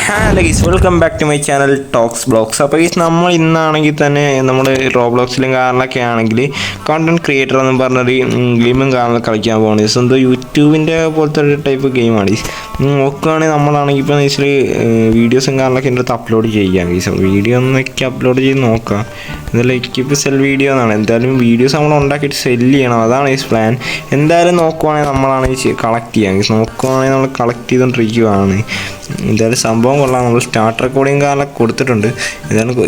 Hello guys, welcome back to my channel talks blogs. അപ്പോൾ guys, നമ്മൾ ഇന്നാണെങ്കിൽ തന്നെ നമ്മൾ റോബ്ലോക്സിലും കാറിലൊക്കെ ആണെങ്കിൽ കണ്ടന്റ് ക്രിയേറ്റർ എന്ന് പറഞ്ഞൊരു ഗെയിമും കാറിൽ കളിക്കാൻ പോകുന്നത് ഗൈസ്. എന്തോ യൂട്യൂബിൻ്റെ പോലത്തെ ഒരു ടൈപ്പ് ഗെയിമാണ് ഗൈസ്. നോക്കുകയാണെങ്കിൽ നമ്മളാണെങ്കിൽ ഇപ്പോൾ ഗൈസ് വീഡിയോസും കാറിലൊക്കെ എൻ്റെ അടുത്ത് അപ്ലോഡ് ചെയ്യാം ഗൈസ്. വീഡിയോ ഒന്നൊക്കെ അപ്ലോഡ് ചെയ്ത് നോക്കാം. എന്തായാലും ഇപ്പോൾ സെൽ വീഡിയോ എന്നാണ്. എന്തായാലും വീഡിയോസ് നമ്മൾ ഉണ്ടാക്കിയിട്ട് സെല്ല് ചെയ്യണം, അതാണ് ഗൈസ് പ്ലാൻ. എന്തായാലും നോക്കുവാണെങ്കിൽ നമ്മളാണെങ്കിൽ കളക്ട് ചെയ്യാം ഗൈസ്. നോക്കുവാണെങ്കിൽ നമ്മൾ കളക്ട് ചെയ്തുകൊണ്ടിരിക്കുകയാണ്. എന്തായാലും സംഭവം കൊള്ളാം. നമ്മൾ സ്റ്റാർട്ട് റെക്കോർഡിങ് കാലൊക്കെ കൊടുത്തിട്ടുണ്ട്.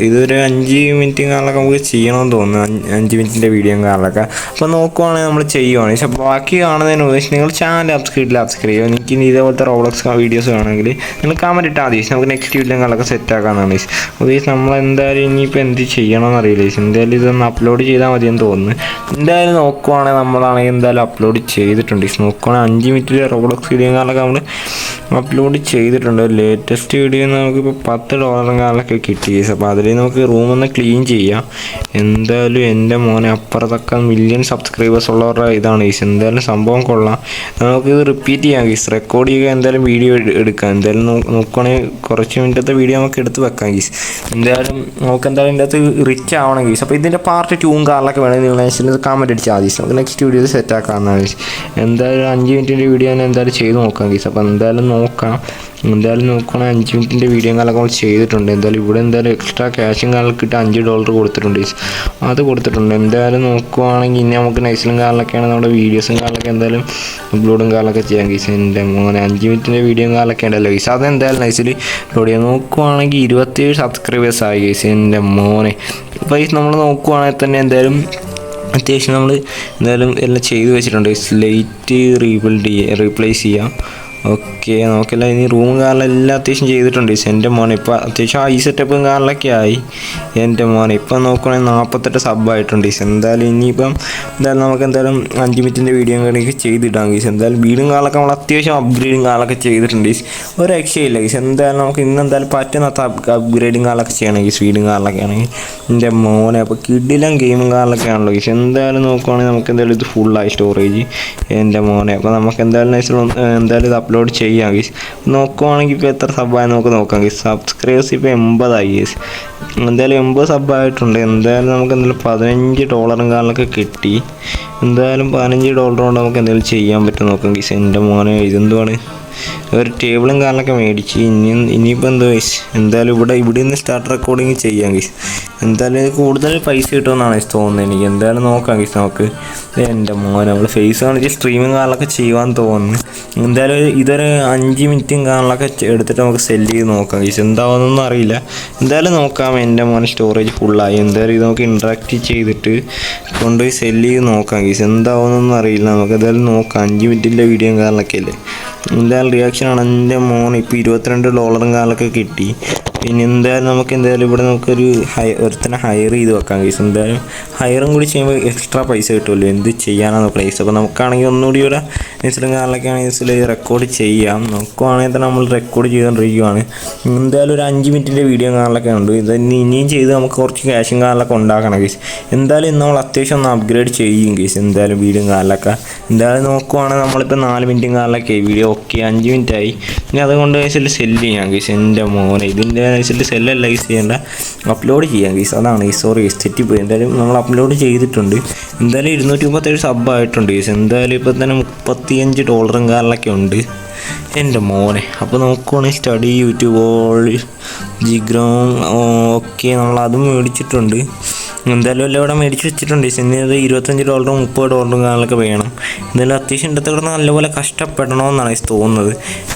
ഇതൊരു 5 മിനിറ്റ് കാലൊക്കെ നമുക്ക് ചെയ്യണമെന്ന് തോന്നുന്നു, 5 മിനിറ്റിൻ്റെ വീഡിയോ കാലൊക്കെ. അപ്പോൾ നോക്കുവാണെങ്കിൽ നമ്മൾ ചെയ്യുവാണ്. പക്ഷേ ബാക്കി കാണുന്നതിന് ഉപയോഗിച്ച് നിങ്ങൾ ചാനൽ സബ്സ്ക്രൈബ് ചെയ്യുക. എനിക്ക് ഇനി ഇതേപോലത്തെ റോബ്ലോക്സ് വീഡിയോസ് വേണമെങ്കിൽ നിങ്ങൾ കമൻറ്റ് ഇട്ടാൽ മതി. നമുക്ക് നെക്സ്റ്റ് വീഡിയോ കാലൊക്കെ സെറ്റ് ആക്കാമെന്നാണ്. അപ്പോൾ നമ്മൾ എന്തായാലും ഇനിയിപ്പോൾ എന്ത് ചെയ്യണമെന്ന് അറിയില്ല. എന്തായാലും ഇതൊന്ന് അപ്ലോഡ് ചെയ്താൽ മതിയെന്ന് തോന്നുന്നു. എന്തായാലും നോക്കുവാണെങ്കിൽ നമ്മളാണെങ്കിൽ എന്തായാലും അപ്ലോഡ് ചെയ്തിട്ടുണ്ട്. നോക്കുവാണെങ്കിൽ 5 മിനിറ്റിൽ റോബ്ലോക്സ് വീഡിയോ കാലൊക്കെ നമ്മൾ അപ്ലോഡ് ചെയ്തിട്ടുണ്ട്. ലേറ്റസ്റ്റ് വീഡിയോ നമുക്കിപ്പോൾ $10 കാലൊക്കെ കിട്ടി. അപ്പോൾ അതിൽ നമുക്ക് റൂമൊന്ന് ക്ലീൻ ചെയ്യാം. എന്തായാലും എൻ്റെ മോനെ അപ്പുറത്തൊക്കെ മില്യൺ സബ്സ്ക്രൈബേഴ്സ് ഉള്ളവരുടെ ഇതാണ് ഗീസ്. എന്തായാലും സംഭവം കൊള്ളാം. നമുക്കിത് റിപ്പീറ്റ് ചെയ്യാം ഗീസ്. റെക്കോർഡ് ചെയ്യുക, എന്തായാലും വീഡിയോ എടുക്കാം. എന്തായാലും നോക്കുകയാണെങ്കിൽ കുറച്ച് മിനിറ്റത്തെ വീഡിയോ നമുക്ക് എടുത്ത് വെക്കാം ഗീസ്. എന്തായാലും നമുക്ക് എന്തായാലും ഇതിൻ്റെ അകത്ത് റിച്ച് ആവണം ഗീസ്. അപ്പോൾ ഇതിൻ്റെ പാർട്ട് 2 കാറിലൊക്കെ വേണമെങ്കിൽ നിങ്ങൾ കമൻറ്റ് അടിച്ചാൽ ഗീസ്. നമുക്ക് നെക്സ്റ്റ് വീഡിയോയിൽ സെറ്റ് ആക്കാമെന്നാണ് ഗീസ്. എന്തായാലും 5 മിനിറ്റിൻ്റെ വീഡിയോ തന്നെ എന്തായാലും ചെയ്ത് നോക്കാം ഗീസ്. അപ്പോൾ എന്തായാലും നോക്കാം. എന്തായാലും നോക്കുകയാണെങ്കിൽ 5 മിനിറ്റിൻ്റെ വീഡിയോ കാലൊക്കെ നമ്മൾ ചെയ്തിട്ടുണ്ട്. എന്തായാലും ഇവിടെ എന്തായാലും എക്സ്ട്രാ ക്യാഷും കാലൊക്കെ ഇട്ട് $5 കൊടുത്തിട്ടുണ്ട്. അത് കൊടുത്തിട്ടുണ്ട്. എന്തായാലും നോക്കുവാണെങ്കിൽ ഇനി നമുക്ക് നെക്സ്റ്റിലും കാലൊക്കെയാണ് നമ്മുടെ വീഡിയോസും കാലൊക്കെ എന്തായാലും അപ്ലോഡും കാലൊക്കെ ചെയ്യാം ഗീസ്. എൻ്റെ മോനെ 5 മിനിറ്റിൻ്റെ വീഡിയോ കാലൊക്കെ ഉണ്ടല്ലോ ഗീസ്. അതെന്തായാലും നൈസിൽ അപ്ലോഡ് ചെയ്യാം. നോക്കുവാണെങ്കിൽ 27 സബ്സ്ക്രൈബേഴ്സ് ആയി ഗീസ്. എൻ്റെ മോനെ അപ്പോൾ നമ്മൾ നോക്കുവാണെങ്കിൽ തന്നെ എന്തായാലും അത്യാവശ്യം നമ്മൾ എന്തായാലും എല്ലാം ചെയ്ത് വെച്ചിട്ടുണ്ട്. ലൈറ്റ് റീപ്ലേസ് ചെയ്യാം. ഓക്കെ, നോക്കില്ല. ഇനി റൂം കാറിലെല്ലാം അത്യാവശ്യം ചെയ്തിട്ടുണ്ട്. എൻ്റെ മോനെ ഇപ്പോൾ അത്യാവശ്യം ഹൈ സെറ്റപ്പും കാറിലൊക്കെ ആയി. എൻ്റെ മോനെ ഇപ്പം നോക്കുകയാണെങ്കിൽ 48 സബ്ബായിട്ടുണ്ട് ഗീസ്. എന്തായാലും ഇനിയിപ്പം എന്തായാലും നമുക്ക് എന്തായാലും 5 മിനിറ്റിൻ്റെ വീഡിയോ കാര്യമൊക്കെ ചെയ്തിടാം ഗീസ്. എന്തായാലും വീടും കാലൊക്കെ നമ്മൾ അത്യാവശ്യം അപ്ഗ്രേഡിങ് കാലൊക്കെ ചെയ്തിട്ടുണ്ട് ഗീസ്. ഒരു രക്ഷയില്ല ഗീസ്. എന്തായാലും നമുക്ക് ഇന്ന് എന്തായാലും പറ്റുന്ന അപ്ഗ്രേഡിങ് കാലൊക്കെ ചെയ്യണം ഗീസ്. വീടും കാറിലൊക്കെ ആണെങ്കിൽ എൻ്റെ മോനെ അപ്പോൾ കിടിലം ഗെയിമും കാറിലൊക്കെ ആണല്ലോ ഗീസ്. എന്തായാലും നോക്കുവാണെങ്കിൽ നമുക്ക് എന്തായാലും ഇത് ഫുള്ളായി സ്റ്റോറേജ്. എൻ്റെ മോനെ അപ്പോൾ നമുക്ക് എന്തായാലും എന്തായാലും ഇത് അപ്ലോഡ് ചെയ്യാം ഗീസ്. നോക്കുവാണെങ്കിൽ ഇപ്പോൾ എത്ര സബ്ബായി നമുക്ക് നോക്കാം ഗീസ്. സബ്സ്ക്രൈബേഴ്സ് ഇപ്പോൾ 80 ആയി ഗീസ്. എന്തായാലും 80 സബ്ബായിട്ടുണ്ട്. എന്തായാലും നമുക്ക് എന്തായാലും $15 കാലൊക്കെ കിട്ടി. എന്തായാലും $15 കൊണ്ട് നമുക്ക് എന്തെങ്കിലും ചെയ്യാൻ പറ്റും നോക്കാം ഗീസ്. എൻ്റെ മോനെ ഇതെന്തുവാണ്, ഒരു ടേബിളും കാലൊക്കെ മേടിച്ച് ഇനിയിപ്പോൾ എന്തോ ഗീസ്. എന്തായാലും ഇവിടെ നിന്ന് സ്റ്റാർട്ട് റെക്കോർഡിങ് ചെയ്യാം ഗീസ്. എന്തായാലും കൂടുതൽ പൈസ കിട്ടുമെന്നാണ് തോന്നുന്നത് എനിക്ക്. എന്തായാലും നോക്കാം ഗീസ്. നമുക്ക് എൻ്റെ മോനെ നമ്മൾ ഫേസ് കാണിച്ച് സ്ട്രീമിങ് കാലൊക്കെ ചെയ്യുവാൻ തോന്നുന്നു. എന്തായാലും ഇതൊരു 5 മിനിറ്റും കാലൊക്കെ എടുത്തിട്ട് നമുക്ക് സെല്ല് ചെയ്ത് നോക്കാം ഗീസ്. എന്താവുന്നൊന്നും അറിയില്ല. എന്തായാലും നോക്കാം. എൻ്റെ മോനെ സ്റ്റോറേജ് ഫുള്ളായി. എന്തായാലും ഇത് നമുക്ക് ഇൻട്രാക്ട് ചെയ്തിട്ട് കൊണ്ടുപോയി സെല്ല് ചെയ്ത് നോക്കാം ഗീസ്. എന്താവുന്നൊന്നും അറിയില്ല. നമുക്ക് എന്തായാലും നോക്കാം. 5 മിനിറ്റിൻ്റെ വീഡിയോ കാലൊക്കെ അല്ലേ. എന്തായാലും റിയാക്ഷനാണ്. എൻ്റെ മോൻ ഇപ്പോൾ $22 കാലൊക്കെ കിട്ടി. പിന്നെ എന്തായാലും നമുക്ക് എന്തായാലും ഇവിടെ നമുക്കൊരു ഒരുത്തനെ ഹയർ ചെയ്ത് വെക്കാം ഗീസ്. എന്തായാലും ഹയറും കൂടി ചെയ്യുമ്പോൾ എക്സ്ട്രാ പൈസ കിട്ടുമല്ലോ. എന്ത് ചെയ്യാനാണ് പ്ലേസ്. അപ്പോൾ നമുക്കാണെങ്കിൽ ഒന്നുകൂടി ഇവിടെ നെക്സ്റ്റും കാലൊക്കെ ആണെങ്കിൽ റെക്കോർഡ് ചെയ്യാം. നോക്കുവാണെങ്കിൽ തന്നെ നമ്മൾ റെക്കോർഡ് ചെയ്തുകൊണ്ടിരിക്കുകയാണ്. എന്തായാലും ഒരു 5 മിനിറ്റിൻ്റെ വീഡിയോ കാലൊക്കെ ഉണ്ട്. ഇത് ഇനിയും ചെയ്ത് നമുക്ക് കുറച്ച് ക്യാഷും കാലൊക്കെ ഉണ്ടാക്കണം ഗീസ്. എന്തായാലും ഇന്ന് നമ്മൾ അത്യാവശ്യം ഒന്ന് അപ്ഗ്രേഡ് ചെയ്യും ഗീസ്. എന്തായാലും വീഡിയോ കാലൊക്കെ എന്തായാലും നോക്കുവാണെങ്കിൽ നമ്മളിപ്പോൾ 4 മിനിറ്റും കാലൊക്കെ വീഡിയോ ഓക്കെ 5 മിനിറ്റായി. ഇനി അതുകൊണ്ട് ഗീസിൽ സെല്ല് ചെയ്യാം ഗീസ്. എൻ്റെ മോനെ ഇതിൻ്റെ ഗീസിൽ സെല്ലല്ല ഗീസ് ചെയ്യേണ്ട, അപ്ലോഡ് ചെയ്യാം ഗീസ്. അതാണ് ഗീസ്. സോറി ഗീസ്, തെറ്റിപ്പോയി. എന്തായാലും നമ്മൾ അപ്ലോഡ് ചെയ്തിട്ടുണ്ട്. എന്തായാലും 237 സബ്ബായിട്ടുണ്ട് ഗീസ്. എന്തായാലും ഇപ്പോൾ തന്നെ $35 കാലൊക്കെ ഉണ്ട്. എൻ്റെ മോനെ അപ്പോൾ നോക്കുവാണെങ്കിൽ സ്റ്റഡി യൂട്യൂബ് ജിഗ്രോം ഓക്കെ നമ്മളതും മേടിച്ചിട്ടുണ്ട്. എന്തായാലും എല്ലാം ഇവിടെ മേടിച്ച് വെച്ചിട്ടുണ്ട്. ഇനി അത് $25 $30 കാലൊക്കെ വേണം. എന്തായാലും അത്യാവശ്യം ഇടത്ത് കിടന്ന് നല്ലപോലെ കഷ്ടപ്പെടണമെന്നാണ് ഈ തോന്നുന്നത്.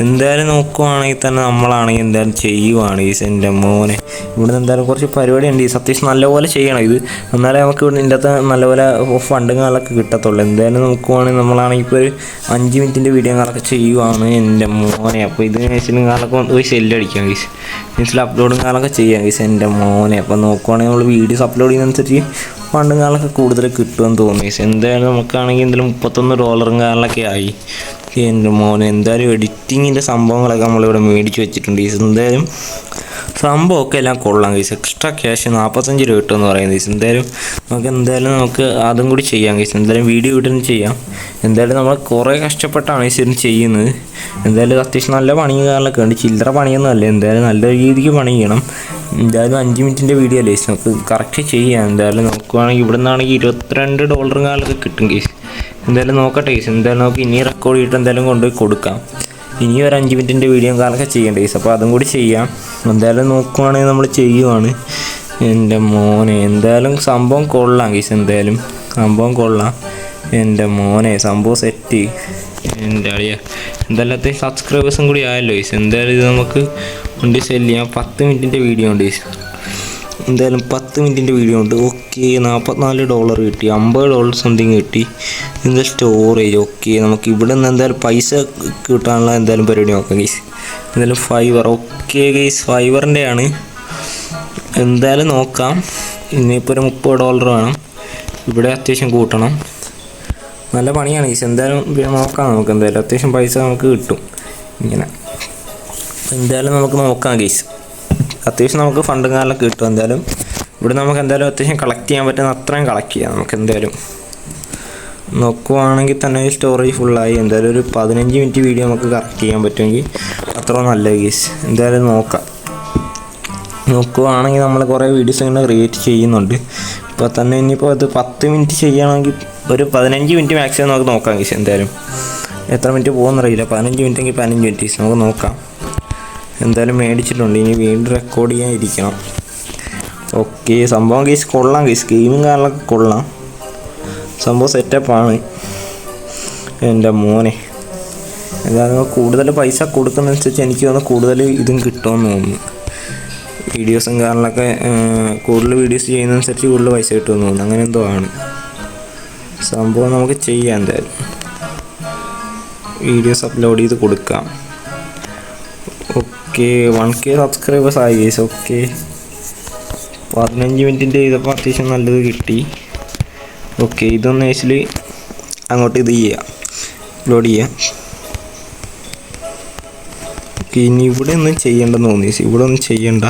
എന്തായാലും നോക്കുവാണെങ്കിൽ തന്നെ നമ്മളാണെങ്കിൽ എന്തായാലും ചെയ്യുവാണ് ഈ എൻ്റെ മോനെ. ഇവിടെ എന്തായാലും കുറച്ച് പരിപാടി ഉണ്ട്. ഈ അത്യാവശ്യം നല്ലപോലെ ചെയ്യണം ഇത്. എന്നാലേ നമുക്ക് ഇവിടെ ഇതിൻ്റെ അകത്ത് നല്ലപോലെ ഫണ്ടും കാലൊക്കെ കിട്ടത്തുള്ളൂ. എന്തായാലും നോക്കുവാണെങ്കിൽ നമ്മളാണെങ്കിൽ ഇപ്പോൾ ഒരു 5 മിനിറ്റിൻ്റെ വീഡിയോ കാലൊക്കെ ചെയ്യുവാണ് എൻ്റെ മോനെ. അപ്പോൾ ഇത് നെക്സ്റ്റിലും കാലൊക്കെ പോയി സെല്ലടിക്കാം ഗീസ്. നെക്സ്റ്റിൽ അപ്ലോഡും കാലൊക്കെ ചെയ്യാം ഗീസ്. എൻ്റെ മോനെ അപ്പോൾ നോക്കുവാണെങ്കിൽ നമ്മൾ വീഡിയോസ് അപ്ലോഡ് ചെയ്യുന്നതനുസരിച്ച് ഫണ്ടും കാലൊക്കെ കൂടുതൽ കിട്ടുമെന്ന് തോന്നി ഗീസ്. എന്തായാലും നമുക്കാണെങ്കിൽ എന്തായാലും $31 കാലൊക്കെ ആയി. എൻ്റെ മോനെ എന്തായാലും എഡിറ്റിങ്ങിൻ്റെ സംഭവങ്ങളൊക്കെ നമ്മളിവിടെ മേടിച്ച് വെച്ചിട്ടുണ്ട് ഗൈസ്. എന്തായാലും സംഭവമൊക്കെ എല്ലാം കൊള്ളാം ഗൈസ്. എക്സ്ട്രാ ക്യാഷ് 45 രൂപ കിട്ടുമെന്ന് പറയുന്നത് ഗൈസ്. നമുക്ക് അതും കൂടി ചെയ്യാം ഗൈസ്. എന്തായാലും വീഡിയോ ഇടുന്ന് ചെയ്യാം. എന്തായാലും നമ്മൾ കുറേ കഷ്ടപ്പെട്ടാണ് ഗൈസ് ഇതിന് ചെയ്യുന്നത്. എന്തായാലും അത്യാവശ്യം നല്ല പണിയും കാര്യങ്ങളൊക്കെ ഉണ്ട്. ചില്ലറ പണിയൊന്നും അല്ല, എന്തായാലും നല്ല രീതിക്ക് പണി ചെയ്യണം. എന്തായാലും 5 മിനിറ്റിൻ്റെ വീഡിയോ അല്ലേ ഗൈസ്, നമുക്ക് കറക്റ്റ് ചെയ്യാം. എന്തായാലും നോക്കുവാണെങ്കിൽ ഇവിടെ നിന്നാണെങ്കിൽ $22 കാലൊക്കെ കിട്ടും ഗൈസ്. എന്തായാലും നോക്കട്ടെ ഗൈസ്. എന്തായാലും നമുക്ക് ഇനി റെക്കോർഡ് ചെയ്തിട്ട് എന്തായാലും കൊണ്ടുപോയി കൊടുക്കാം. ഇനി ഒരു 5 മിനിറ്റിൻ്റെ വീഡിയോ കാലൊക്കെ ചെയ്യേണ്ട ഗൈസ്. അപ്പോൾ അതും കൂടി ചെയ്യാം. എന്തായാലും നോക്കുവാണെങ്കിൽ നമ്മൾ ചെയ്യുവാണ്. എൻ്റെ മോനെ എന്തായാലും സംഭവം കൊള്ളാം ഗൈസ്. എന്തായാലും സംഭവം കൊള്ളാം. എൻ്റെ മോനെ സംഭവം സെറ്റ്. എൻ്റെ അളിയ എന്തായാലും അത്യാവശ്യം സബ്സ്ക്രൈബേഴ്സും കൂടി ആയല്ലോ ഗൈസ്. എന്തായാലും ഇത് നമുക്ക് കൊണ്ട് സെല് ചെയ്യാം. 10 മിനിറ്റിൻ്റെ വീഡിയോ ഉണ്ട് ഗൈസ്. എന്തായാലും 10 മിനിറ്റിൻ്റെ വീഡിയോ ഉണ്ട്. ഓക്കെ, $44 കിട്ടി, $50 സംതിങ് കിട്ടി. ഇതിൻ്റെ സ്റ്റോറേജ് ഓക്കെ. നമുക്ക് ഇവിടെ നിന്ന് എന്തായാലും പൈസ കിട്ടാനുള്ള എന്തായാലും പരിപാടി നോക്കാം ഗൈസ്. എന്തായാലും ഫൈവർ ഓക്കെ ഗൈസ്, ഫൈവറിൻ്റെ ആണ്. എന്തായാലും നോക്കാം. ഇനിയിപ്പോൾ ഒരു $30 വേണം. ഇവിടെ അത്യാവശ്യം കൂട്ടണം. നല്ല പണിയാണ് ഗൈസ്. എന്തായാലും നോക്കാം. നമുക്ക് എന്തായാലും അത്യാവശ്യം പൈസ നമുക്ക് കിട്ടും ഇങ്ങനെ. എന്തായാലും നമുക്ക് നോക്കാം ഗൈസ്. അത്യാവശ്യം നമുക്ക് ഫണ്ടും കാലൊക്കെ കിട്ടും. എന്തായാലും ഇവിടെ നമുക്ക് എന്തായാലും അത്യാവശ്യം കളക്ട് ചെയ്യാൻ പറ്റുന്ന അത്രയും കളക്ട് ചെയ്യാം നമുക്ക്. എന്തായാലും നോക്കുവാണെങ്കിൽ തന്നെ സ്റ്റോറേജ് ഫുള്ളായി. എന്തായാലും ഒരു 15 മിനിറ്റ് വീഡിയോ നമുക്ക് കറക്റ്റ് ചെയ്യാൻ പറ്റുമെങ്കിൽ അത്ര നല്ല ഗൈസ്. എന്തായാലും നോക്കുവാണെങ്കിൽ നമ്മൾ കുറേ വീഡിയോസ് ഇങ്ങനെ ക്രിയേറ്റ് ചെയ്യുന്നുണ്ട്. ഇപ്പോൾ തന്നെ ഇനിയിപ്പോൾ അത് 10 മിനിറ്റ് ചെയ്യണമെങ്കിൽ ഒരു 15 മിനിറ്റ് മാക്സിമം നമുക്ക് നോക്കാം ഗൈസ്. എന്തായാലും എത്ര മിനിറ്റ് പോകുമെന്നറിയില്ല. 15 മിനിറ്റെങ്കിൽ 15 മിനിറ്റ് നമുക്ക് നോക്കാം. എന്തായാലും മേടിച്ചിട്ടുണ്ട്. ഇനി വീണ്ടും റെക്കോർഡ് ചെയ്യാൻ ഇരിക്കണം. ഓക്കെ, സംഭവം ഗൈസ് കൊള്ളാം ഗൈസ്. ഗെയിമും കാര്യങ്ങളൊക്കെ കൊള്ളാം. സംഭവം സെറ്റപ്പാണ്. എൻ്റെ മോനെ എന്തായാലും കൂടുതൽ പൈസ കൊടുക്കുന്നതനുസരിച്ച് എനിക്ക് തോന്നുന്നു കൂടുതൽ ഇതും കിട്ടുമെന്ന് തോന്നുന്നു. വീഡിയോസും കാര്യങ്ങളൊക്കെ കൂടുതൽ വീഡിയോസ് ചെയ്യുന്നതനുസരിച്ച് കൂടുതൽ പൈസ കിട്ടുമെന്ന് തോന്നുന്നു. അങ്ങനെ എന്തോ ആണ് സംഭവം. നമുക്ക് ചെയ്യാം. എന്തായാലും വീഡിയോസ് അപ്ലോഡ് ചെയ്ത് കൊടുക്കാം. ഓക്കെ, 1K സബ്സ്ക്രൈബേഴ്സ് ആയി ഗൈസ്. ഓക്കെ, 15 മിനിറ്റിൻ്റെ ചെയ്തപ്പോൾ അത്യാവശ്യം നല്ലത് കിട്ടി. ഓക്കെ, ഇതൊന്ന് ആക്ച്വലി അങ്ങോട്ട് ഇത് ചെയ്യാം, അപ്ലോഡ് ചെയ്യാം. ഓക്കെ, ഇനി ഇവിടെ ഒന്നും ചെയ്യേണ്ടെന്ന് തോന്നി. ഇവിടെ ഒന്നും ചെയ്യണ്ട.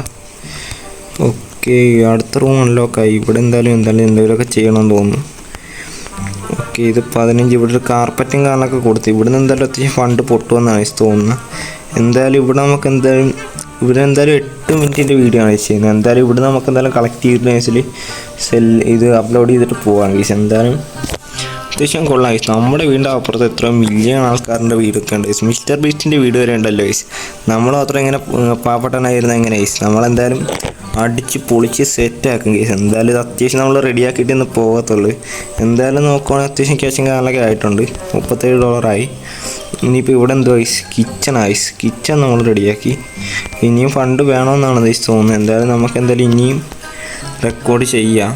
ഓക്കെ, അടുത്ത റൂം അൺലോക്കായി. ഇവിടെ എന്തായാലും എന്തെങ്കിലുമൊക്കെ ചെയ്യണമെന്ന് തോന്നുന്നു. ഓക്കെ, ഇത് 15. ഇവിടെ ഒരു കാർപ്പറ്റും കാലൊക്കെ കൊടുത്തു. ഇവിടെ നിന്ന് എന്തായാലും അത്യാവശ്യം ഫണ്ട് പൊട്ടുമെന്നാണ് തോന്നുന്നത്. എന്തായാലും ഇവിടെ നമുക്ക് എന്തായാലും 8 മിനിറ്റിൻ്റെ വീഡിയോ ആണ് ചെയ്യുന്നത്. എന്തായാലും ഇവിടെ നമുക്ക് എന്തായാലും കളക്ട് ചെയ്തിട്ട് ഇത് അപ്ലോഡ് ചെയ്തിട്ട് പോകാം ഗൈസ്. എന്തായാലും അത്യാവശ്യം കൊള്ളാം ഗൈസ്. നമ്മുടെ വീടിൻ്റെ അപ്പുറത്ത് എത്ര മില്യൺ ആൾക്കാരുടെ വീടൊക്കെ ഉണ്ട് ഗൈസ്. മിസ്റ്റർ ബീസ്റ്റിൻ്റെ വീട് വരെ ഉണ്ടല്ലോ ഗൈസ്. നമ്മൾ മാത്രം ഇങ്ങനെ പാവപ്പെട്ടനായിരുന്ന എങ്ങനെ ഗൈസ്. നമ്മളെന്തായാലും അടിച്ച് പൊളിച്ച് സെറ്റാക്കും ഗൈസ്. എന്തായാലും ഇത് അത്യാവശ്യം നമ്മൾ റെഡിയാക്കിയിട്ട് ഇന്ന് പോകത്തുള്ളൂ. എന്തായാലും നോക്കുവാണെങ്കിൽ അത്യാവശ്യം ക്യാഷും കാലൊക്കെ ആയിട്ടുണ്ട്. $37 ആയി. ഇനിയിപ്പോൾ ഇവിടെ എന്തോ കിച്ചൺ നമ്മൾ റെഡിയാക്കി. ഇനിയും ഫണ്ട് വേണമെന്നാണ് ഗൈസ് തോന്നുന്നത്. എന്തായാലും നമുക്ക് എന്തായാലും ഇനിയും റെക്കോർഡ് ചെയ്യാം.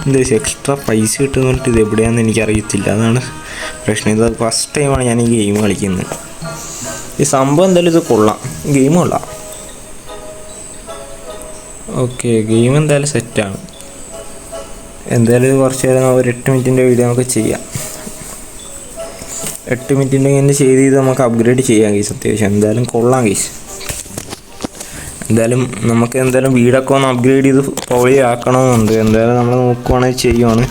എന്താ എക്സ്ട്രാ പൈസ കിട്ടുമെന്ന് പറഞ്ഞിട്ട് ഇത് എവിടെയാണെന്ന് എനിക്കറിയത്തില്ല. അതാണ് പ്രശ്നം. ഇത് ഫസ്റ്റ് ടൈമാണ് ഞാൻ ഈ ഗെയിം കളിക്കുന്നത്. ഈ സംഭവം എന്തായാലും ഇത് കൊള്ളാം, ഗെയിം കൊള്ളാം. ഓക്കെ, ഗെയിം എന്തായാലും സെറ്റാണ്. എന്തായാലും ഇത് കുറച്ച് നേരം ഒരു 8 മിനിറ്റിൻ്റെ വീഡിയോ നമുക്ക് ചെയ്യാം. 8 മിനിറ്റിൻ്റെ ഇങ്ങനെ ചെയ്ത് നമുക്ക് അപ്ഗ്രേഡ് ചെയ്യാം ഗൈസ്. അത്യാവശ്യം എന്തായാലും കൊള്ളാം ഗൈസ്. എന്തായാലും നമുക്ക് എന്തായാലും വീടൊക്കെ ഒന്ന് അപ്ഗ്രേഡ് ചെയ്ത് പൊളിയാക്കണമെന്നുണ്ട്. എന്തായാലും നമ്മൾ നോക്കുവാണെങ്കിൽ ചെയ്യുവാണ്.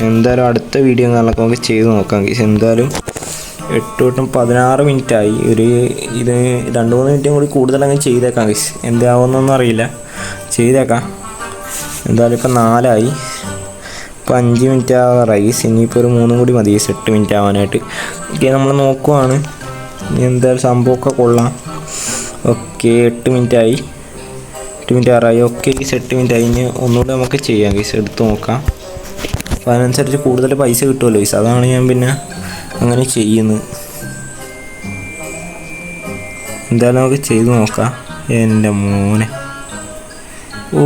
എന്തായാലും അടുത്ത വീഡിയോ കാര്യങ്ങളൊക്കെ നമുക്ക് ചെയ്ത് നോക്കാം ഗൈസ്. എന്തായാലും 8 തൊട്ടും 16 മിനിറ്റായി. ഇത് 2-3 മിനിറ്റും കൂടി കൂടുതലങ്ങ് ചെയ്തേക്കാം ഗൈസ്. എന്താവുമെന്നൊന്നും അറിയില്ല, ചെയ്തേക്കാം. എന്തായാലും ഇപ്പം 4 ആയി. ഇപ്പോൾ 5 മിനിറ്റ് ആവാറായി. ഇനിയിപ്പോൾ ഒരു 3 കൂടി മതി 8 മിനിറ്റ് ആവാനായിട്ട്. ഓക്കെ, നമ്മൾ നോക്കുവാണ്. എന്തായാലും സംഭവമൊക്കെ കൊള്ളാം. ഓക്കെ, 8 മിനിറ്റായി. 8 മിനിറ്റ് ആറായി. ഓക്കെ ഗൈസ്, 8 മിനിറ്റ് കഴിഞ്ഞ് ഒന്നുകൂടെ നമുക്ക് ചെയ്യാം ഗൈസ്. എടുത്ത് നോക്കാം. അപ്പോൾ അതിനനുസരിച്ച് കൂടുതൽ പൈസ കിട്ടുമല്ലോ ഗൈസ്. അതാണ് ഞാൻ പിന്നെ അങ്ങനെ ചെയ്യുന്നത്. എന്തായാലും നമുക്ക് ചെയ്ത് നോക്കാം. എൻ്റെ മോനെ, ഓ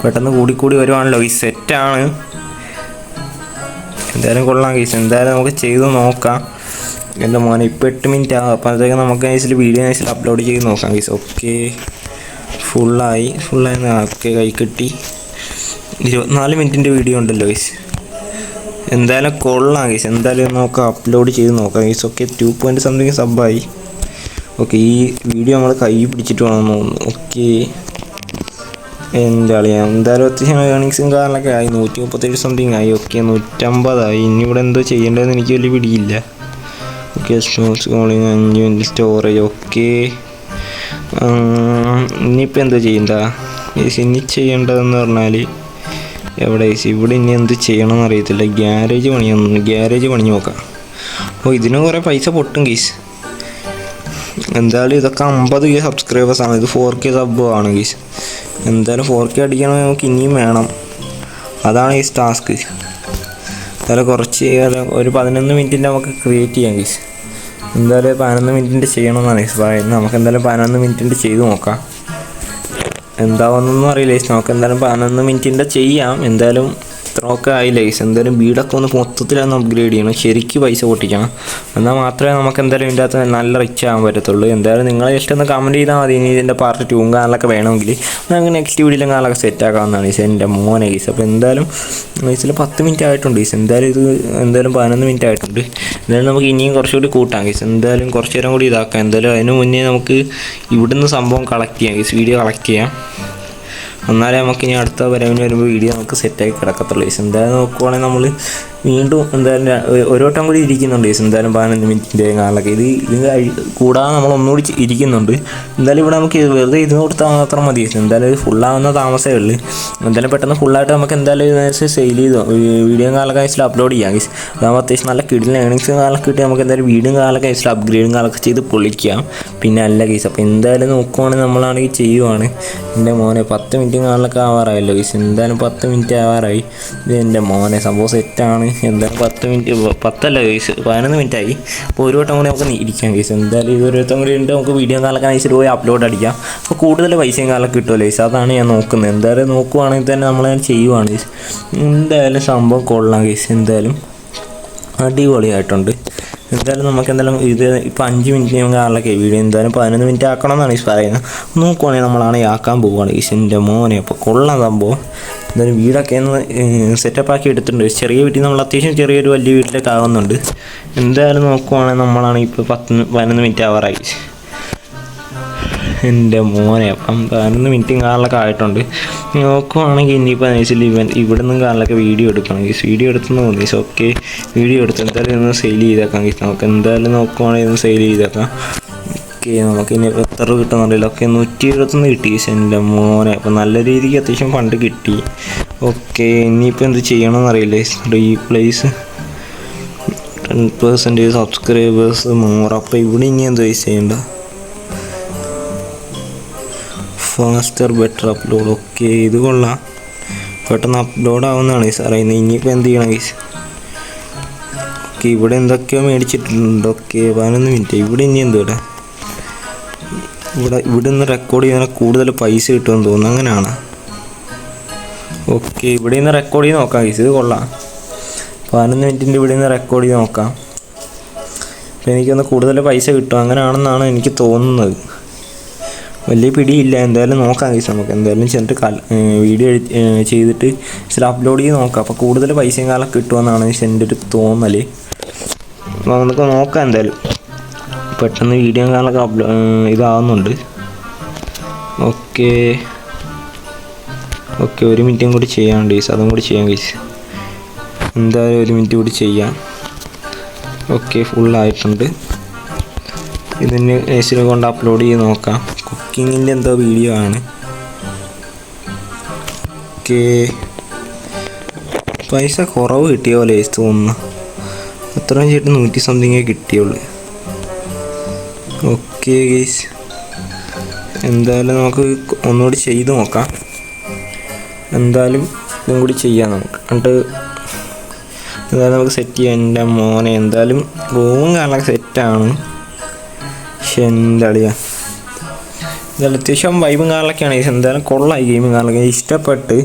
പെട്ടെന്ന് കൂടി വരുവാണല്ലോ ഗൈസ്. സെറ്റാണ്. എന്തായാലും കൊള്ളാം ഗൈസ്. എന്തായാലും നമുക്ക് ചെയ്ത് നോക്കാം. എൻ്റെ മോനെ ഇപ്പോൾ 8 മിനിറ്റ് ആകും. അപ്പോൾ അതൊക്കെ നമുക്ക് നൈസിൽ വീഡിയോ നൈസിൽ അപ്ലോഡ് ചെയ്ത് നോക്കാം ഗൈസ്. ഓക്കെ, ഫുള്ളായി. ഓക്കെ, കൈ കിട്ടി. 24 മിനിറ്റിൻ്റെ വീഡിയോ ഉണ്ടല്ലോ ഗൈസ്. എന്തായാലും കൊള്ളാം ഗൈസ്. എന്തായാലും നോക്കാം, അപ്ലോഡ് ചെയ്ത് നോക്കാം ഗൈസ്. Okay 2 something സബ്ബായി. ഓക്കെ ഈ വീഡിയോ നമ്മൾ കൈ പിടിച്ചിട്ട് വേണമെന്ന് തോന്നുന്നു. ഓക്കെ എന്താ കളിയാ, എന്തായാലും അത്യാവശ്യം ഏണിങ്സും കാരണമൊക്കെ ആയി. 137 സംതിങ് ആയി. ഓക്കെ 150 ആയി. ഇനി ഇവിടെ എന്തോ ചെയ്യേണ്ടതെന്ന് എനിക്ക് വലിയ പിടിയില്ല. Okay stores calling 5 minute storage. Okay ഇനിയിപ്പോൾ എന്താ ചെയ്യണ്ട ഗൈസ്? ഇനി ചെയ്യേണ്ടതെന്ന് പറഞ്ഞാൽ എവിടെ ഗൈസ്? ഇവിടെ ഇനി എന്ത് ചെയ്യണമെന്ന് അറിയത്തില്ല. ഗ്യാരേജ് പണിഞ്ഞ് നോക്കാം. അപ്പോൾ ഇതിന് കുറേ പൈസ പൊട്ടും ഗൈസ്. എന്തായാലും ഇതൊക്കെ 50K സബ്സ്ക്രൈബേഴ്സാണ്. ഇത് 4K സബ് ആണ് ഗൈസ്. എന്തായാലും 4K അടിക്കണമെങ്കിൽ നമുക്ക് ഇനിയും വേണം. അതാണ് ഈ ടാസ്ക്. എന്തായാലും കുറച്ച് ഒരു 11 മിനിറ്റിൻ്റെ നമുക്ക് ക്രിയേറ്റ് ചെയ്യാം ഗൈസ്. എന്തായാലും 11 മിനിറ്റിൻ്റെ ചെയ്യണമെന്നാണ് ഗൈസ് പറയുന്നത്. നമുക്ക് എന്തായാലും 11 മിനിറ്റിൻ്റെ ചെയ്ത് നോക്കാം. എന്താവുന്നൊന്നും അറിയില്ല ഗൈസ്. നമുക്ക് എന്തായാലും 11 മിനിറ്റിൻ്റെ ചെയ്യാം. എന്തായാലും ഇത്രയൊക്കെ ആയില്ല ഗൈസ്. എന്തായാലും വീടൊക്കെ ഒന്ന് മൊത്തത്തിലൊന്ന് അപ്ഗ്രേഡ് ചെയ്യണം. ശരിക്ക് പൈസ പൊട്ടിക്കണം. എന്നാൽ മാത്രമേ നമുക്ക് എന്തായാലും ഇതിൻ്റെ അകത്ത് നല്ല റിച്ച് ആകാൻ പറ്റത്തുള്ളൂ. എന്തായാലും നിങ്ങളെ ഇഷ്ടം കമൻറ്റ് ചെയ്താൽ മതി. ഇനി ഇതിൻ്റെ പാർട്ട് 2 കാണാനൊക്കെ വേണമെങ്കിൽ നമുക്ക് നെക്സ്റ്റ് വീഡിയോയിലും കാണാനൊക്കെ സെറ്റ് ആക്കാവുന്നതാണ് ഗൈസ്. എൻ്റെ മോനെ ഗൈസ്. അപ്പോൾ എന്തായാലും ഗൈസിൽ 10 മിനിറ്റ് ആയിട്ടുണ്ട് ഗൈസ്. എന്തായാലും ഇത് 11 മിനിറ്റ് ആയിട്ടുണ്ട്. എന്തായാലും നമുക്ക് ഇനിയും കുറച്ചുകൂടി കൂട്ടാം ഗൈസ്. എന്തായാലും കുറച്ച് നേരം കൂടി ഇതാക്കാം. എന്തായാലും അതിന് മുന്നേ നമുക്ക് ഇവിടുന്ന് സംഭവം കളക്ട് ചെയ്യാം ഗൈസ്. വീഡിയോ കളക്ട് ചെയ്യാം. എന്നാലേ നമുക്ക് ഇനി അടുത്ത വരവിന് വരുമ്പോൾ വീഡിയോ നമുക്ക് സെറ്റാക്കി കിടക്കത്തുള്ളൂ ഗൈസ്. എന്തായാലും നോക്കുവാണെങ്കിൽ നമ്മൾ വീണ്ടും എന്തായാലും ഒരു വട്ടം കൂടി ഇരിക്കുന്നുണ്ട് ഗൈസ്. എന്തായാലും 11 മിനിറ്റിൻ്റെ കാലൊക്കെ ഇത് കൂടാതെ നമ്മൾ ഒന്നുകൂടി ഇരിക്കുന്നുണ്ട്. എന്തായാലും ഇവിടെ നമുക്ക് വെറുതെ ഇത് കൊടുത്താൽ മാത്രം മതി ഗൈസ്. എന്തായാലും ഫുള്ളാവുന്ന താമസമേ ഉള്ളൂ. എന്തായാലും പെട്ടെന്ന് ഫുള്ളായിട്ട് നമുക്ക് എന്തായാലും ഇതിനനുസരിച്ച് സെയിൽ ചെയ്തോ വീഡിയോ കാലൊക്കെ ഗൈസിൽ അപ്ലോഡ് ചെയ്യാം ഗൈസ്. അതാകുമ്പോൾ അത്യാവശ്യം നല്ല കിടിലൻ ഏണിങ്സും കാലൊക്കെ കിട്ടി നമുക്ക് എന്തായാലും വീഡിയോ കാലൊക്കെ ഗൈസിൽ അപ്ഗ്രേഡും കാലൊക്കെ ചെയ്ത് പൊളിക്കാം. പിന്നെ അല്ല ഗൈസ്. അപ്പോൾ എന്തായാലും നോക്കുവാണെങ്കിൽ നമ്മളാണെങ്കിൽ ചെയ്യുവാണ്. എൻ്റെ മോനെ 10 മിനിറ്റ് കാലൊക്കെ ആവാറായല്ലോ ഗൈസ്. എന്തായാലും 10 മിനിറ്റ് ആവാറായി. ഇത് എൻ്റെ മോനെ സംഭവം സെറ്റാണ്. എന്തായാലും 10 മിനിറ്റ് 10 അല്ല ഗൈസ് 11 മിനിറ്റ് ആയി. അപ്പോൾ ഒരു വട്ടം കൂടി നമുക്ക് ഇരിക്കാം ഗൈസ്. എന്തായാലും ഇത് ഒരു വട്ടം കൂടി ഉണ്ട്. നമുക്ക് വീഡിയോ കാലൊക്കെ നൈസിൽ പോയി അപ്ലോഡ് അടിക്കാം. അപ്പോൾ കൂടുതൽ പൈസയും കാലൊക്കെ കിട്ടുമല്ലോ ഗൈസ്. അതാണ് ഞാൻ നോക്കുന്നത്. എന്തായാലും നോക്കുവാണെങ്കിൽ തന്നെ നമ്മൾ ചെയ്യുവാണ് ഗൈസ്. എന്തായാലും സംഭവം കൊള്ളാം ഗൈസ്. എന്തായാലും അടിപൊളിയായിട്ടുണ്ട്. എന്തായാലും നമുക്ക് എന്തായാലും ഇത് ഇപ്പോൾ 5 മിനിറ്റ് കാലൊക്കെ വീഡിയോ എന്തായാലും 11 മിനിറ്റ് ആക്കണം എന്നാണ് ഈ പറയുന്നത്. നോക്കുവാണെങ്കിൽ നമ്മളാണെങ്കിൽ ആക്കാൻ പോവുകയാണ് ഗൈസ്. എൻ്റെ മോനെ അപ്പോൾ കൊള്ളാം സംഭവം. എന്തായാലും വീടൊക്കെ ഒന്ന് സെറ്റപ്പാക്കി എടുത്തിട്ടുണ്ട്. ചെറിയ വീട്ടിൽ നമ്മൾ അത്യാവശ്യം ചെറിയൊരു വലിയ വീട്ടിലേക്ക് ആകുന്നുണ്ട്. എന്തായാലും നോക്കുവാണെങ്കിൽ നമ്മളാണ് ഇപ്പോൾ 11 മിനിറ്റ് ആവാറായി. എൻ്റെ മോനെ അപ്പം 11 മിനിറ്റും കാറിലൊക്കെ ആയിട്ടുണ്ട്. നോക്കുവാണെങ്കിൽ ഇനിയിപ്പോൾ നൈസിൽ ഇവിടെ നിന്നും കാറിലൊക്കെ വീഡിയോ എടുക്കണം ഗൈസ്. വീഡിയോ എടുത്തെന്ന് തോന്നി. ഓക്കെ വീഡിയോ എടുത്ത് എന്തായാലും ഇന്ന് സെയിൽ ചെയ്തേക്കാം ഗൈസ്. നമുക്ക് എന്തായാലും നോക്കുവാണെങ്കിൽ ഇന്ന് സെയിൽ ചെയ്തേക്കാം. ഓക്കെ നമുക്ക് ഇനി എത്ര കിട്ടുന്നുണ്ടല്ലോ. ഓക്കെ 121 കിട്ടി ഗൈസ്. എൻ്റെ മോനെ അപ്പം നല്ല രീതിക്ക് അത്യാവശ്യം ഫണ്ട് കിട്ടി. ഓക്കെ ഇനിയിപ്പോൾ എന്ത് ചെയ്യണമെന്ന് അറിയില്ല. Replace 10% subscribers more. അപ്പോൾ ഇവിടെ ഇനി എന്ത് പൈസ ചെയ്യണ്ട. Faster better upload. ഓക്കെ ഇത് കൊള്ളാം. പെട്ടെന്ന് അപ്ലോഡ് ആവുന്നതാണ് ഗൈസ് അറിയുന്നത്. ഇനിയിപ്പോൾ എന്ത് ചെയ്യണം ഗൈസ്? ഓക്കെ ഇവിടെ എന്തൊക്കെയോ മേടിച്ചിട്ടുണ്ട്. Okay 11 minute. ഇവിടെ ഇനി എന്തുവിടെ ഇവിടെ നിന്ന് റെക്കോർഡ് ചെയ്യുന്ന കൂടുതൽ പൈസ കിട്ടുമെന്ന് തോന്നുന്നു. അങ്ങനെയാണ്. ഓക്കെ ഇവിടെ നിന്ന് റെക്കോർഡ് ചെയ്ത് നോക്കാം ഗൈസ്. ഇത് കൊള്ളാം. 11 മിനിറ്റിൻ്റെ ഇവിടെ നിന്ന് റെക്കോർഡ് ചെയ്ത് നോക്കാം. അപ്പോൾ എനിക്കൊന്ന് കൂടുതൽ പൈസ കിട്ടും. അങ്ങനെയാണെന്നാണ് എനിക്ക് തോന്നുന്നത്. വലിയ പിടിയില്ല. എന്തായാലും നോക്കാം ഗൈസ്. നമുക്ക് എന്തായാലും ചെന്നിട്ട് വീഡിയോ ചെയ്തിട്ട് ചില അപ്ലോഡ് ചെയ്ത് നോക്കാം. അപ്പോൾ കൂടുതൽ പൈസയും കാലം കിട്ടുമെന്നാണ് എൻ്റെ ഒരു തോന്നൽ. അപ്പോൾ നമുക്ക് നോക്കാം. എന്തായാലും പെട്ടെന്ന് വീഡിയോ കാലൊക്കെ ഇതാവുന്നുണ്ട്. ഓക്കെ 1 മിനിറ്റും കൂടി ചെയ്യാം ഗൈസ്. അതും കൂടി ചെയ്യാം ഗൈസ്. എന്തായാലും 1 മിനിറ്റ് കൂടി ചെയ്യാം. ഓക്കെ ഫുള്ളായിട്ടുണ്ട്. ഇതിന് ഏസിനെ കൊണ്ട് അപ്ലോഡ് ചെയ്ത് നോക്കാം. കുക്കിങ്ങിൻ്റെ എന്തോ വീഡിയോ ആണ്. ഓക്കെ പൈസ കുറവ് കിട്ടിയ പോലെ തോന്നുന്നു. അത്രയും ചേട്ടൻ 100 സംതിങ്ങേ കിട്ടിയുള്ളൂ. ഓക്കെ ഗൈസ് എന്തായാലും നമുക്ക് ഒന്നുകൂടി ചെയ്ത് നോക്കാം. എന്തായാലും ഇതും കൂടി ചെയ്യാം നമുക്ക്. എന്നിട്ട് എന്തായാലും നമുക്ക് സെറ്റ് ചെയ്യാം. എൻ്റെ മോനെ എന്തായാലും റൂമും കാണാൻ സെറ്റാണ്. പക്ഷെ എന്താ കളിയാ എന്തായാലും അത്യാവശ്യം വൈബും കാറിലൊക്കെയാണ് ഗൈസ്. എന്തായാലും കൊള്ളായി ഗെയിമും കാറിലൊക്കെ ഇഷ്ടപ്പെട്ട്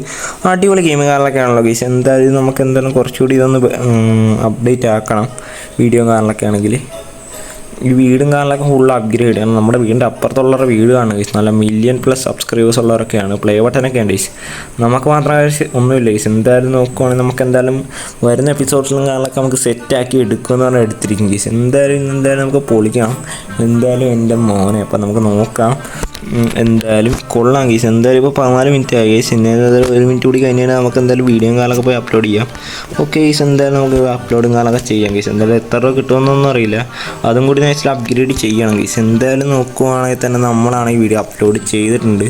അടിപൊളി ഗെയിമും കാറിലൊക്കെ ആണല്ലോ ഗൈസ്. എന്തായാലും നമുക്ക് എന്തായാലും കുറച്ചുകൂടി ഇതൊന്ന് അപ്ഡേറ്റ് ആക്കണം വീഡിയോ കാറിലൊക്കെ ആണെങ്കിൽ. ഈ വീടും കാണാനൊക്കെ ഫുൾ അപ്ഗ്രേഡ് ചെയ്യണം. നമ്മുടെ വീടിൻ്റെ അപ്പുറത്തുള്ളവരുടെ വീടാണ് ഗൈസ്, നല്ല 1,000,000+ സബ്സ്ക്രൈബേഴ്സ് ഉള്ളവരൊക്കെയാണ്. പ്ലേ ബട്ടനൊക്കെ ഉണ്ട് ഗൈസ്, നമുക്ക് മാത്രം ഒന്നുമില്ല ഗൈസ്. എന്തായാലും നോക്കുവാണെങ്കിൽ നമുക്ക് എന്തായാലും വരുന്ന എപ്പിസോഡ്സിലും കാണാനൊക്കെ നമുക്ക് സെറ്റാക്കി എടുക്കുമെന്ന് പറഞ്ഞാൽ എടുത്തിരിക്കും ഗൈസ്. എന്തായാലും നമുക്ക് പൊളിക്കണം എന്തായാലും എൻ്റെ മോനെ. അപ്പം നമുക്ക് നോക്കാം. എന്തായാലും കൊള്ളാം ഗൈസ്. എന്തായാലും ഇപ്പോൾ 14 മിനിറ്റ് ആയി ഗൈസ്. ഇനി 1 മിനിറ്റ് കൂടി കഴിഞ്ഞാൽ നമുക്ക് എന്തായാലും വീഡിയോയും കാലൊക്കെ പോയി അപ്ലോഡ് ചെയ്യാം. ഓക്കെ ഗൈസ്, എന്തായാലും നമുക്ക് അപ്ലോഡും കാലൊക്കെ ചെയ്യാം ഗൈസ്. എന്തായാലും എത്ര രൂപ കിട്ടുമെന്നൊന്നും അറിയില്ല, അതും കൂടി നൈസിൽ അപ്ഗ്രേഡ് ചെയ്യണം ഗൈസ്. എന്തായാലും നോക്കുവാണെങ്കിൽ തന്നെ നമ്മളാണ് ഈ വീഡിയോ അപ്ലോഡ് ചെയ്തിട്ടുണ്ട്.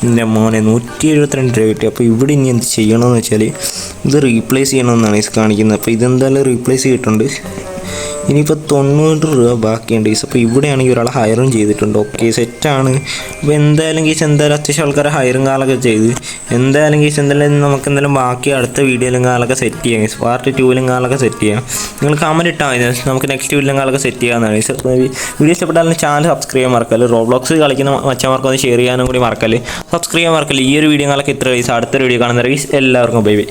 എൻ്റെ മോനെ 172 രൂപ കിട്ടി. അപ്പോൾ ഇവിടെ ഇനി എന്ത് ചെയ്യണമെന്ന് വെച്ചാൽ ഇത് റീപ്ലേസ് ചെയ്യണമെന്നാണ് ഗൈസ് കാണിക്കുന്നത്. അപ്പോൾ ഇതെന്തായാലും റീപ്ലേസ് ചെയ്തിട്ടുണ്ട്. ഇനിയിപ്പോൾ 90 രൂപ ബാക്കിയുണ്ട് ഗൈസ്. അപ്പോൾ ഇവിടെയാണെങ്കിൽ ഒരാൾ ഹയറും ചെയ്തിട്ടുണ്ട്. ഓക്കെ, സെറ്റാണ്. അപ്പോൾ എന്തായാലും ഗൈസ് അത്യാവശ്യം ആൾക്കാരെ ഹയറും കാലൊക്കെ ചെയ്ത് എന്തായാലും നമുക്ക് എന്തായാലും ബാക്കി അടുത്ത വീഡിയോയിലും കാലൊക്കെ സെറ്റ് ചെയ്യാം ഗൈസ്. പാർട്ട് 2ലും കാലൊക്കെ സെറ്റ് ചെയ്യാം. നിങ്ങൾ കമൻറ്റ് ഇട്ടാൽ മതി, നമുക്ക് നെക്സ്റ്റ് വീഡിയോയിലും കാലൊക്കെ സെറ്റ് ചെയ്യാമെന്നാണ് ഗൈസ്. വീഡിയോ ഇഷ്ടപ്പെട്ടാലും ചാനൽ സബ്സ്ക്രൈബ് ചെയ്യാൻ മറക്കല്. റോബ്ലോക്സ് കളിക്കുന്ന മച്ചന്മാർക്ക് ഒന്ന് ഷെയർ ചെയ്യാനും കൂടി മറക്കല്. സബ്സ്ക്രൈബ് ചെയ്യാൻ മറക്കല്. ഈ ഒരു വീഡിയോ കാലൊക്കെ ഇത്ര ഗൈസ്. അടുത്തൊരു വീഡിയോ കാണുന്ന ഗൈസ്. എല്ലാവർക്കും ബൈ ബൈ.